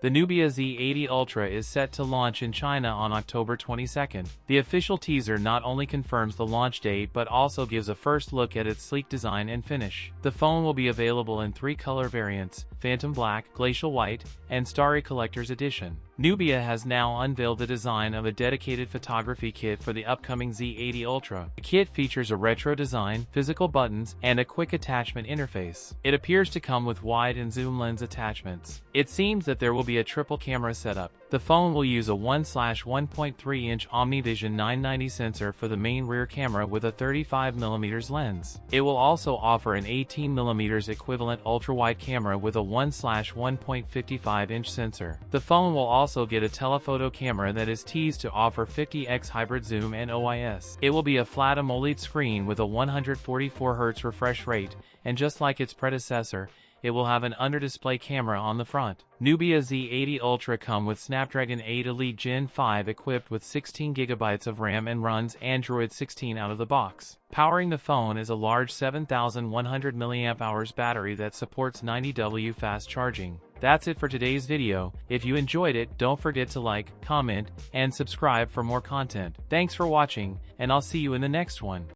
The Nubia Z80 Ultra is set to launch in China on October 22nd. The official teaser not only confirms the launch date but also gives a first look at its sleek design and finish. The phone will be available in 3 color variants: Phantom Black, Glacial White, and Starry Collector's Edition. Nubia has now unveiled the design of a dedicated photography kit for the upcoming Z80 Ultra. The kit features a retro design, physical buttons, and a quick attachment interface. It appears to come with wide and zoom lens attachments. It seems that there will be a triple camera setup. The phone will use a 1/1.3-inch OmniVision 990 sensor for the main rear camera with a 35mm lens. It will also offer an 18mm equivalent ultra-wide camera with a 1/1.55-inch sensor. The phone will also get a telephoto camera that is teased to offer 50x hybrid zoom and OIS. It will be a flat AMOLED screen with a 144Hz refresh rate, and just like its predecessor, it will have an under-display camera on the front. Nubia Z80 Ultra come with Snapdragon 8 Elite Gen 5 equipped with 16GB of RAM and runs Android 16 out of the box. Powering the phone is a large 7100 mAh battery that supports 90W fast charging. That's it for today's video. If you enjoyed it, don't forget to like, comment, and subscribe for more content. Thanks for watching, and I'll see you in the next one.